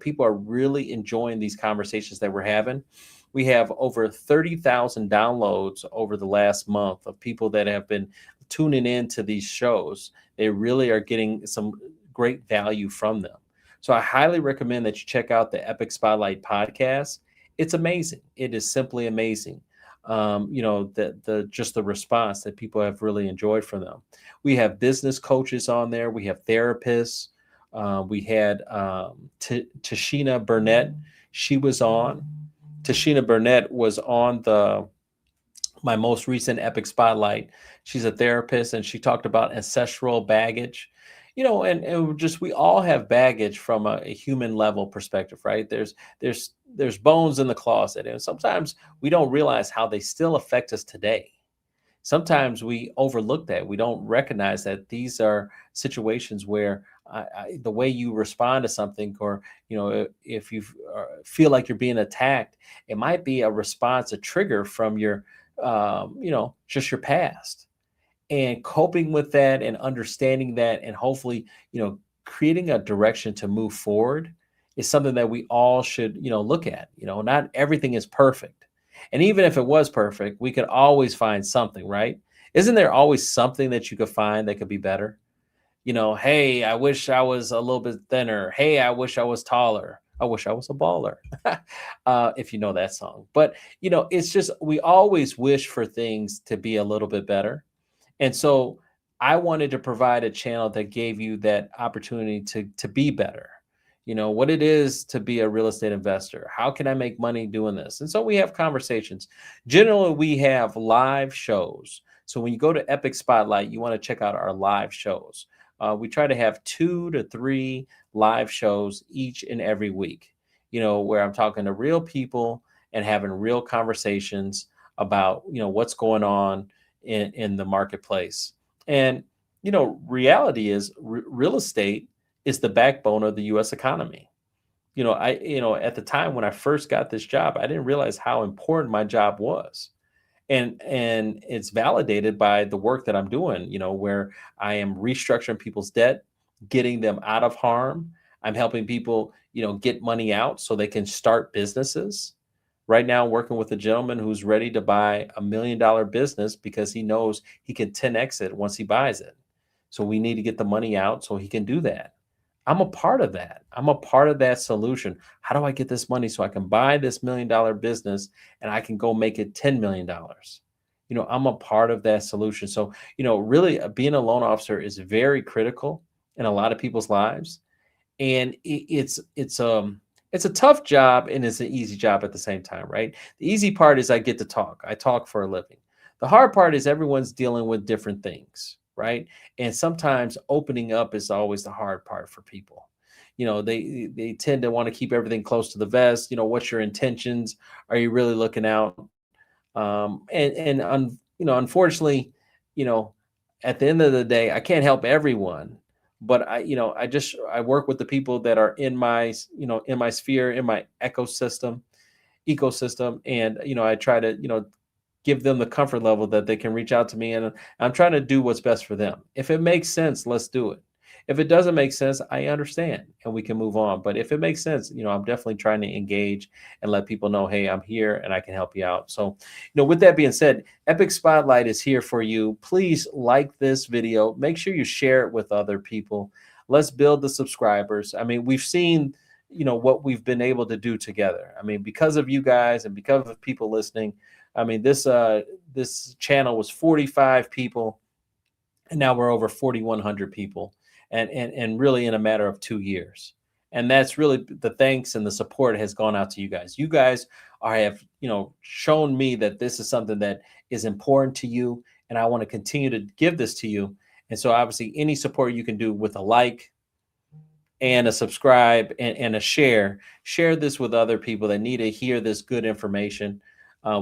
people are really enjoying these conversations that we're having. We have over 30,000 downloads over the last month of people that have been tuning in to these shows. They really are getting some great value from them. So I highly recommend that you check out the Epic Spotlight podcast. It's amazing. It is simply amazing. The just the response that people have really enjoyed from them. We have business coaches on there. We have therapists. We had Tashina Burnett. She was on. Tashina Burnett was on my most recent Epic Spotlight. She's a therapist, and she talked about ancestral baggage. And just we all have baggage from a human level perspective, right? There's bones in the closet, and sometimes we don't realize how they still affect us today. Sometimes we overlook that. We don't recognize that these are situations where the way you respond to something, or if you feel like you're being attacked, it might be a response, a trigger from your, just your past, and coping with that and understanding that, and hopefully, creating a direction to move forward is something that we all should, look at. Not everything is perfect. And even if it was perfect, we could always find something, right? Isn't there always something that you could find that could be better? Hey, I wish I was a little bit thinner. Hey, I wish I was taller. I wish I was a baller. If you know that song. But, it's just, we always wish for things to be a little bit better. And so I wanted to provide a channel that gave you that opportunity to be better. What it is to be a real estate investor. How can I make money doing this? And so we have conversations. Generally, we have live shows. So when you go to Epic Spotlight, you want to check out our live shows. We try to have 2 to 3 live shows each and every week, where I'm talking to real people and having real conversations about, what's going on in the marketplace. And, reality is real estate is the backbone of the U.S. economy. At the time when I first got this job, I didn't realize how important my job was. And it's validated by the work that I'm doing, where I am restructuring people's debt, getting them out of harm. I'm helping people, get money out so they can start businesses. Right now, I'm working with a gentleman who's ready to buy $1 million business because he knows he can 10x it once he buys it. So we need to get the money out so he can do that. I'm a part of that. I'm a part of that solution. How do I get this money so I can buy this $1 million business and I can go make it $10 million? I'm a part of that solution. So, really being a loan officer is very critical in a lot of people's lives. And it's a tough job and it's an easy job at the same time, right? The easy part is I get to talk. I talk for a living. The hard part is everyone's dealing with different things, right? And sometimes opening up is always the hard part for people. They tend to want to keep everything close to the vest. What's your intentions? Are you really looking out? Unfortunately, at the end of the day, I can't help everyone, but I work with the people that are in my sphere, in my ecosystem, and I try to give them the comfort level that they can reach out to me, and I'm trying to do what's best for them. If it makes sense, let's do it. If it doesn't make sense, I understand and we can move on. But if it makes sense, I'm definitely trying to engage and let people know, hey, I'm here and I can help you out. So, with that being said, Epic Spotlight is here for you. Please like this video. Make sure you share it with other people. Let's build the subscribers. I mean, we've seen, what we've been able to do together. I mean, because of you guys and because of people listening, I mean, this channel was 45 people, and now we're over 4,100 people. And really in a matter of 2 years. And that's really the thanks and the support has gone out to you guys. You guys have, shown me that this is something that is important to you, and I want to continue to give this to you. And so obviously any support you can do with a like and a subscribe and a share this with other people that need to hear this good information.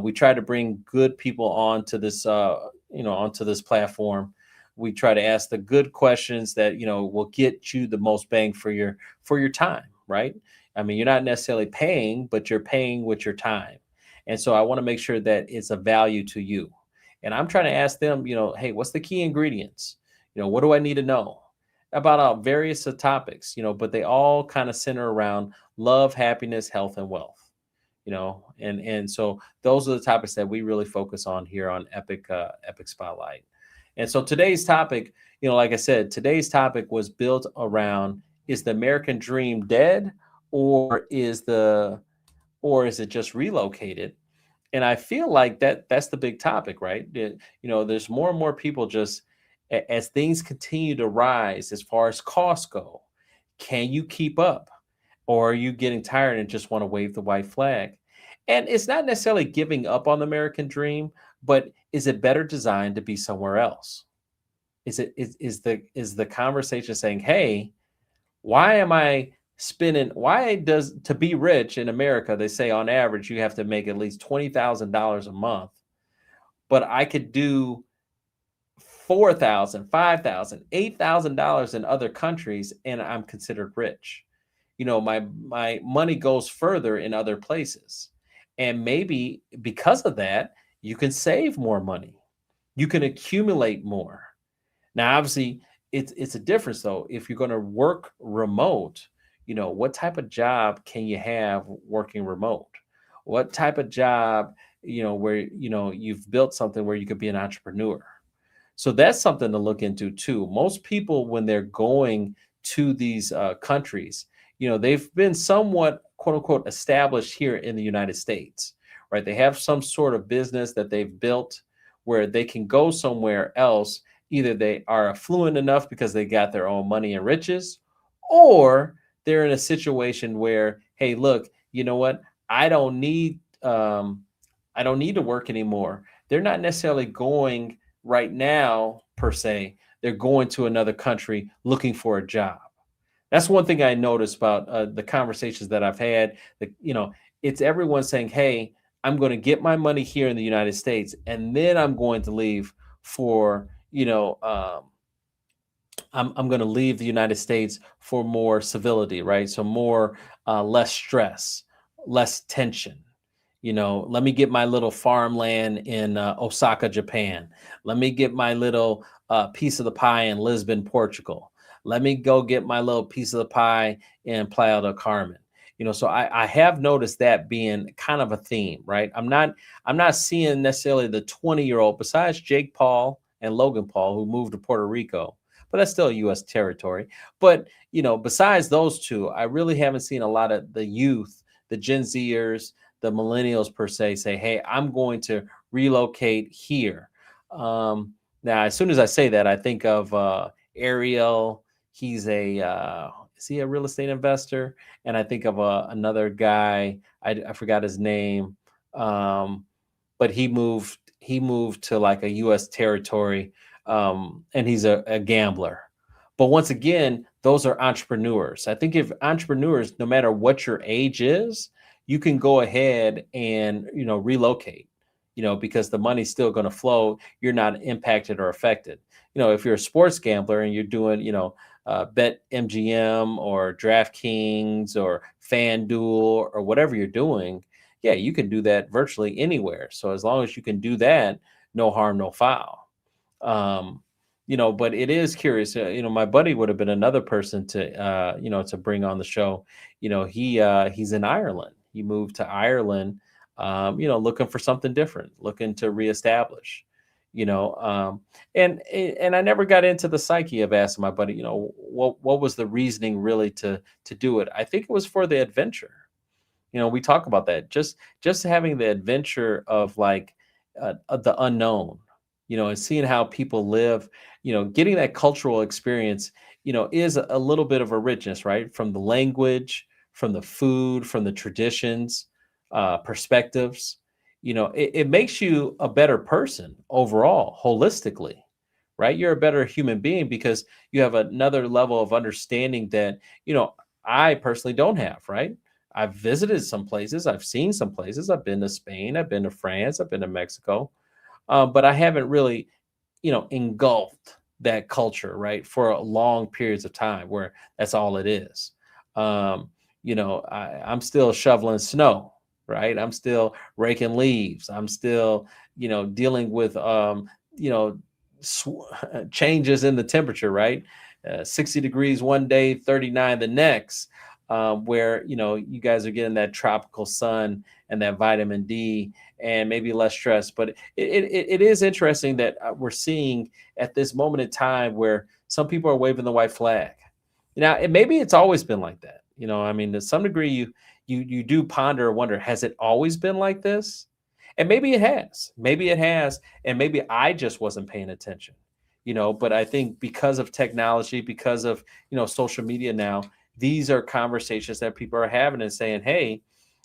We try to bring good people onto this onto this platform. We try to ask the good questions that will get you the most bang for your time, right? I mean, you're not necessarily paying, but you're paying with your time. And so I want to make sure that it's a value to you. And I'm trying to ask them, hey, what's the key ingredients? What do I need to know about various topics, but they all kind of center around love, happiness, health, and wealth, and so those are the topics that we really focus on here on Epic Spotlight. And so today's topic, like I said, today's topic was built around, is the American dream dead, or is it just relocated? And I feel like that's the big topic, right? There's more and more people just, as things continue to rise as far as costs go, can you keep up? Or are you getting tired and just want to wave the white flag? And it's not necessarily giving up on the American dream, but is it better designed to be somewhere else? Is the conversation saying, hey, why does, to be rich in America, they say on average you have to make at least $20,000 a month, but I could do $4,000, $5,000, $8,000 in other countries, and I'm considered rich. My money goes further in other places, and maybe because of that, you can save more money, you can accumulate more. Now, obviously, it's a difference though. If you're going to work remote, what type of job can you have working remote? What type of job, where you've built something where you could be an entrepreneur. So that's something to look into too. Most people, when they're going to these countries, they've been somewhat, quote unquote, established here in the United States, right? They have some sort of business that they've built where they can go somewhere else. Either they are affluent enough because they got their own money and riches, or they're in a situation where, hey, look, you know what? I don't need to work anymore. They're not necessarily going right now per se. They're going to another country looking for a job. That's one thing I noticed about the conversations that I've had. It's everyone saying, hey, I'm going to get my money here in the United States, and then I'm going to leave for, I'm going to leave the United States for more civility, right? So more, less stress, less tension. Let me get my little farmland in Osaka, Japan. Let me get my little piece of the pie in Lisbon, Portugal. Let me go get my little piece of the pie in Playa del Carmen. So I have noticed that being kind of a theme, right? I'm not seeing necessarily the 20-year-old, besides Jake Paul and Logan Paul, who moved to Puerto Rico, but that's still U.S. territory. But besides those two, I really haven't seen a lot of the youth, the Gen Zers, the millennials per se, say, hey, I'm going to relocate here. Now, as soon as I say that, I think of Ariel. He's is he a real estate investor? And I think of another guy. I forgot his name, but he moved to like a U.S. territory, and he's a gambler. But once again, those are entrepreneurs. I think if entrepreneurs, no matter what your age is, you can go ahead and relocate, because the money's still going to flow. You're not impacted or affected. If you're a sports gambler and you're doing Bet MGM or DraftKings or FanDuel or whatever you're doing, yeah, you can do that virtually anywhere. So as long as you can do that, no harm, no foul. But it is curious. My buddy would have been another person to to bring on the show. He's in Ireland. He moved to Ireland, looking for something different, looking to reestablish. And I never got into the psyche of asking my buddy, what was the reasoning really to do it? I think it was for the adventure. We talk about that, just having the adventure of like the unknown, and seeing how people live, getting that cultural experience is a little bit of a richness, right? From the language, from the food, from the traditions, perspectives. It makes you a better person overall, holistically, right? You're a better human being because you have another level of understanding that, I personally don't have, right? I've visited some places, I've seen some places, I've been to Spain, I've been to France, I've been to Mexico, but I haven't really, engulfed that culture, right, for long periods of time where that's all it is. Um, I'm still shoveling snow, right? I'm still raking leaves. I'm still, dealing with, you know, changes in the temperature, right? 60 degrees one day, 39 the next, where, you guys are getting that tropical sun and that vitamin D and maybe less stress. But it is interesting that we're seeing at this moment in time where some people are waving the white flag. Now, maybe it's always been like that. I mean, to some degree, you do ponder or wonder, has it always been like this? And maybe it has. Maybe it has, and maybe I just wasn't paying attention. But I think because of technology, because of social media now, these are conversations that people are having and saying, "Hey,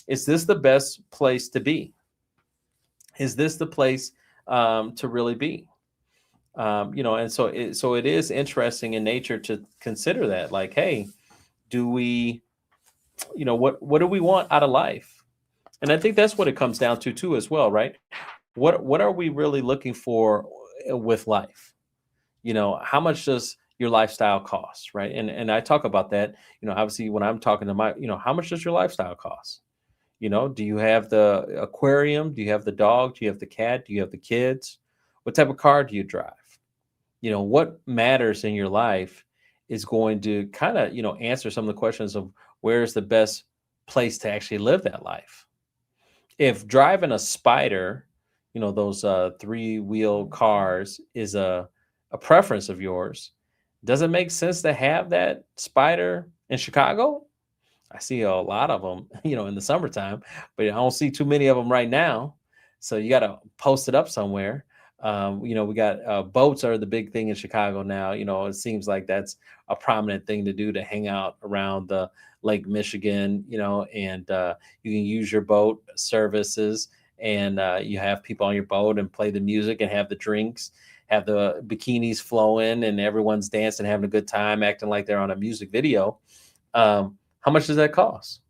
is this the best place to be? Is this the place to really be?" And so it is interesting in nature to consider that, like, hey, do we, what do we want out of life? And I think that's what it comes down to too, as well, right? What are we really looking for with life? How much does your lifestyle cost, right? And I talk about that, obviously when I'm talking to my, how much does your lifestyle cost? Do you have the aquarium? Do you have the dog? Do you have the cat? Do you have the kids? What type of car do you drive? What matters in your life is going to kind of, answer some of the questions of where's the best place to actually live that life. If driving a spider, those three-wheel cars is a preference of yours, does it make sense to have that spider in Chicago? I see a lot of them, in the summertime, but I don't see too many of them right now. So you got to post it up somewhere. We got boats are the big thing in Chicago now. It seems like that's a prominent thing to do, to hang out around the Lake Michigan, and you can use your boat services, and you have people on your boat and play the music and have the drinks, have the bikinis flowing, and everyone's dancing, having a good time, acting like they're on a music video. How much does that cost?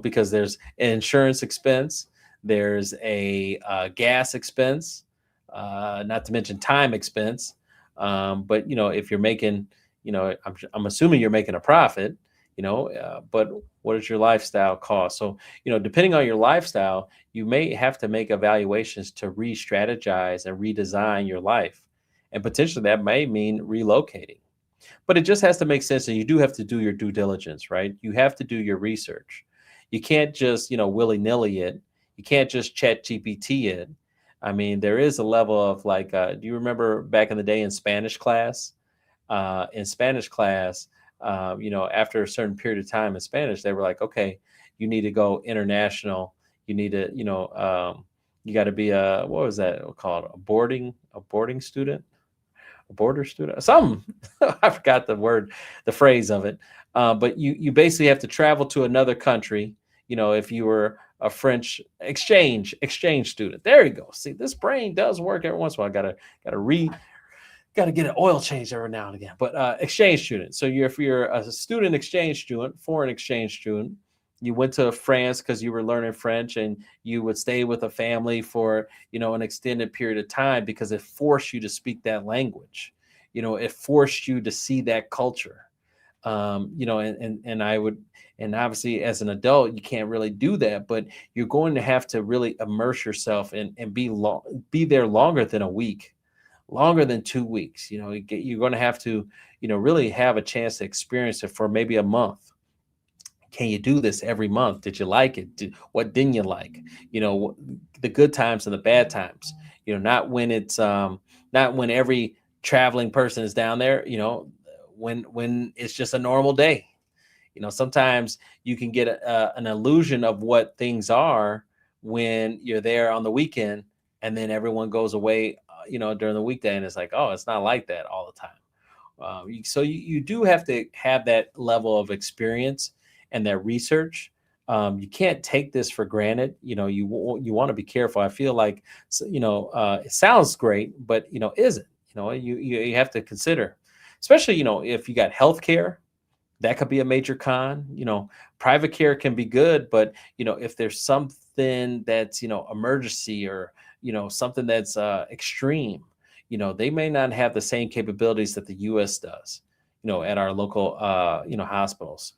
Because there's an insurance expense, there's a gas expense, not to mention time expense. But if you're making, I'm assuming you're making a profit, but what does your lifestyle cost? So, depending on your lifestyle, you may have to make evaluations to re-strategize and redesign your life. And potentially that may mean relocating. But it just has to make sense, and you do have to do your due diligence, right? You have to do your research. You can't just, willy-nilly it. You can't just chat GPT it. I mean, there is a level of, like, do you remember back in the day in Spanish class? After a certain period of time in Spanish, they were like, okay, you need to go international. You need to, you got to be what was that called? A boarding student, a border student, something. I forgot the word, the phrase of it. But you basically have to travel to another country. If you were a French exchange student, there you go. See, this brain does work every once in a while. Got to get an oil change every now and again. But exchange student. So if you're a student exchange student, foreign exchange student, you went to France because you were learning French, and you would stay with a family for an extended period of time because it forced you to speak that language. It forced you to see that culture. And obviously as an adult you can't really do that, but you're going to have to really immerse yourself and be there longer than a week, longer than 2 weeks. You're going to have to really have a chance to experience it for maybe a month. Can you do this every month? Did you like it? What didn't you like? The good times and the bad times. Not when it's not when every traveling person is down there. When it's just a normal day. Sometimes you can get an illusion of what things are when you're there on the weekend, and then everyone goes away, during the weekday, and it's like, oh, it's not like that all the time. So you do have to have that level of experience and that research. You can't take this for granted. You want to be careful. I feel like it sounds great, but isn't. You have to consider, especially if you got healthcare, that could be a major con. Private care can be good, but if there's something that's emergency, or something that's extreme, they may not have the same capabilities that the US does, at our local hospitals.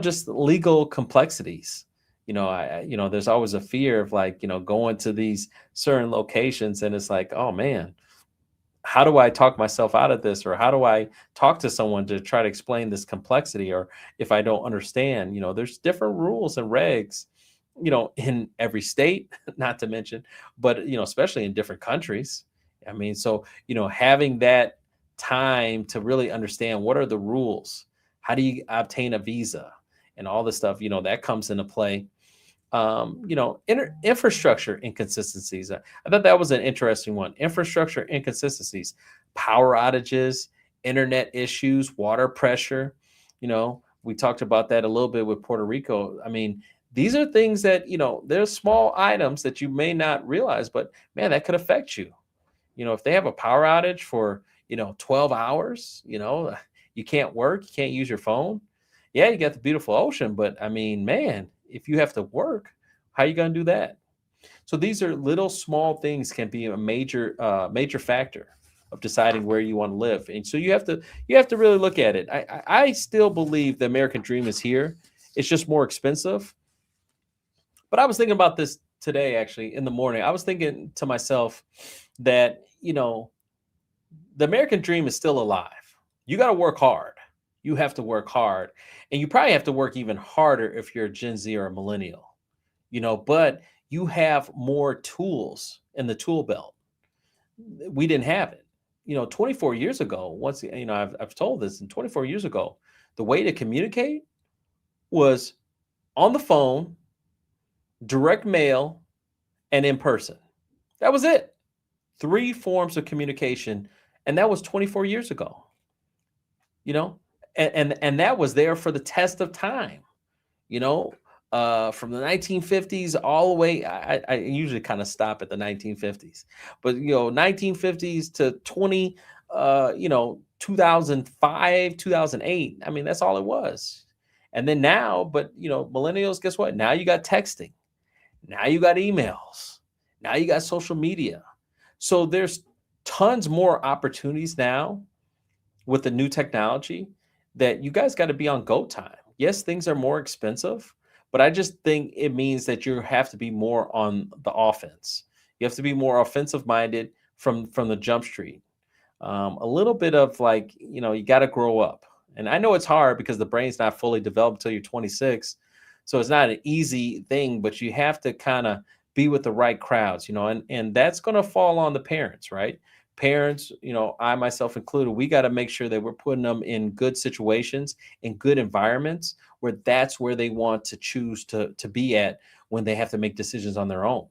Just legal complexities. There's always a fear of, like, going to these certain locations, and it's like, oh man, how do I talk myself out of this? Or how do I talk to someone to try to explain this complexity? Or if I don't understand, there's different rules and regs, in every state, not to mention, but, especially in different countries. I mean, so, having that time to really understand what are the rules, how do you obtain a visa, and all this stuff, that comes into play. Infrastructure inconsistencies. I thought that was an interesting one. Infrastructure inconsistencies, power outages, internet issues, water pressure. We talked about that a little bit with Puerto Rico. I mean, these are things that, they're small items that you may not realize, but man, that could affect you. If they have a power outage for, 12 hours, you can't work, you can't use your phone. Yeah, you got the beautiful ocean, but I mean, man, if you have to work, how are you going to do that? So these are little small things can be a major factor of deciding where you want to live. And so you have to really look at it. I still believe the American dream is here. It's just more expensive. But I was thinking about this today, actually, in the morning. I was thinking to myself that, the American dream is still alive. You got to work hard. You have to work hard. And you probably have to work even harder if you're a Gen Z or a millennial, but you have more tools in the tool belt. We didn't have it. 24 years ago, I've told this, and 24 years ago, the way to communicate was on the phone, direct mail, and in person. That was it. 3 forms of communication. And that was 24 years ago, you know, and that was there for the test of time, you know, from the 1950s all the way. I usually kind of stop at the 1950s, but 1950s to 2005, 2008. I mean, that's all it was. And then now, but millennials, guess what? Now you got texting. Now you got emails. Now you got social media. So there's tons more opportunities now with the new technology that you guys got to be on go time. Yes, things are more expensive, but I just think it means that you have to be more on the offense. You have to be more offensive minded from the jump street. A little bit of like, you got to grow up. And I know it's hard because the brain's not fully developed until you're 26. So it's not an easy thing, but you have to kind of be with the right crowds, and that's going to fall on the parents, right? Parents, I myself included, we got to make sure that we're putting them in good situations, in good environments where that's where they want to choose to be at when they have to make decisions on their own.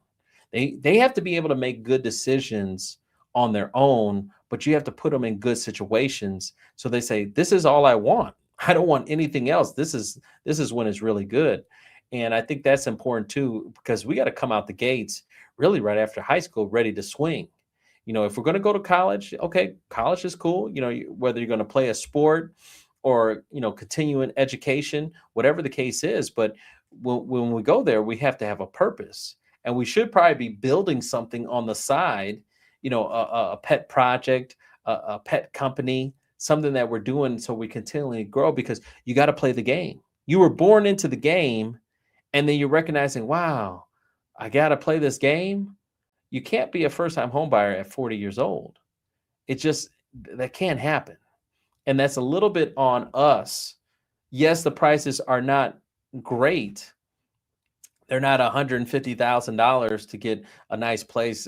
They have to be able to make good decisions on their own, but you have to put them in good situations so they say, this is all I want. I don't want anything else. This is when it's really good. And I think that's important too, because we got to come out the gates really right after high school ready to swing. If we're going to go to college, okay, college is cool. Whether you're going to play a sport or, continue in education, whatever the case is. But when we go there, we have to have a purpose, and we should probably be building something on the side, a pet project, a pet company, something that we're doing so we continually grow, because you got to play the game. You were born into the game, and then you're recognizing, wow, I got to play this game. You can't be a first-time homebuyer at 40 years old. That can't happen. And that's a little bit on us. Yes, the prices are not great. They're not $150,000 to get a nice place,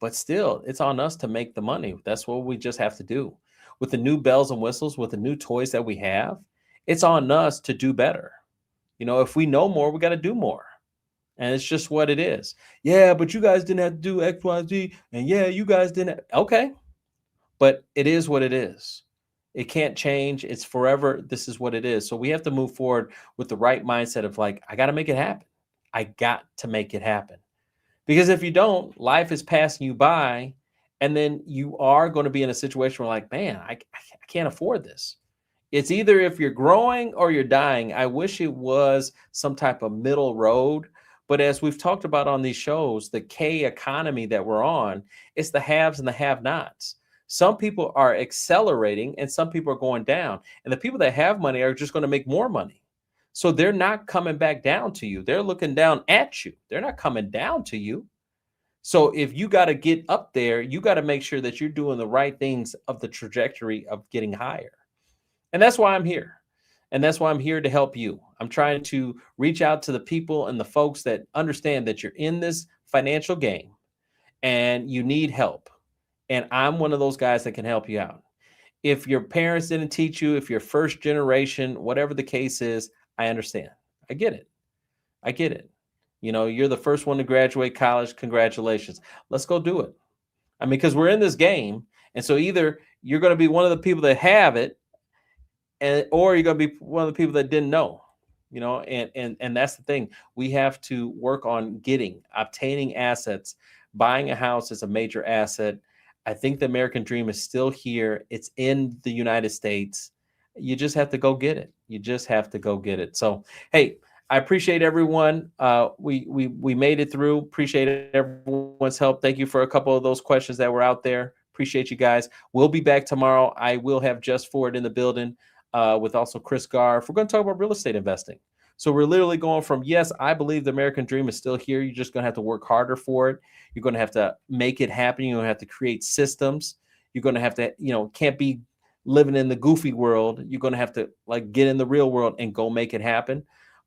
but still, it's on us to make the money. That's what we just have to do. With the new bells and whistles, with the new toys that we have, it's on us to do better. If we know more, we got to do more. And it's just what it is. Yeah, but you guys didn't have to do X, Y, Z. And yeah, you guys didn't. Okay. but it is what it is. It can't change. It's forever. This is what it is. So we have to move forward with the right mindset of like, I got to make it happen. I got to make it happen. Because if you don't, life is passing you by, and then you are going to be in a situation where, like, man, I can't afford this. It's either if you're growing or you're dying. I wish it was some type of middle road. But as we've talked about on these shows, the K economy that we're on, it's the haves and the have nots. Some people are accelerating and some people are going down. And the people that have money are just going to make more money. So they're not coming back down to you. They're looking down at you. They're not coming down to you. So if you got to get up there, you got to make sure that you're doing the right things of the trajectory of getting higher. And that's why I'm here. And that's why I'm here to help you. I'm trying to reach out to the people and the folks that understand that you're in this financial game and you need help. And I'm one of those guys that can help you out. If your parents didn't teach you, if you're first generation, whatever the case is, I understand. I get it. I get it. You know, you're the first one to graduate college. Congratulations. Let's go do it. I mean, because we're in this game. And so either you're going to be one of the people that have it, or you're going to be one of the people that didn't know, you know, and that's the thing. We have to work on obtaining assets. Buying a house is a major asset. I think the American dream is still here. It's in the United States. You just have to go get it. You just have to go get it. So, hey, I appreciate everyone. We made it through. Appreciate everyone's help. Thank you for a couple of those questions that were out there. Appreciate you guys. We'll be back tomorrow. I will have Just For It in the building with also Chris Garf. We're going to talk about real estate investing. So we're literally going from, yes, I believe the American dream is still here. You're just going to have to work harder for it. You're going to have to make it happen. You're going to have to create systems. You're going to have to, can't be living in the goofy world. You're going to have to like get in the real world and go make it happen.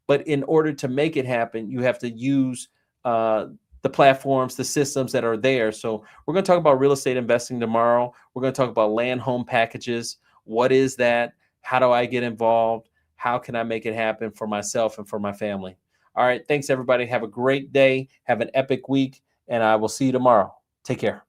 But in order to make it happen, you have to use the platforms, the systems that are there. So we're going to talk about real estate investing tomorrow. We're going to talk about land home packages. What is that? How do I get involved? How can I make it happen for myself and for my family? All right. Thanks, everybody. Have a great day. Have an epic week. And I will see you tomorrow. Take care.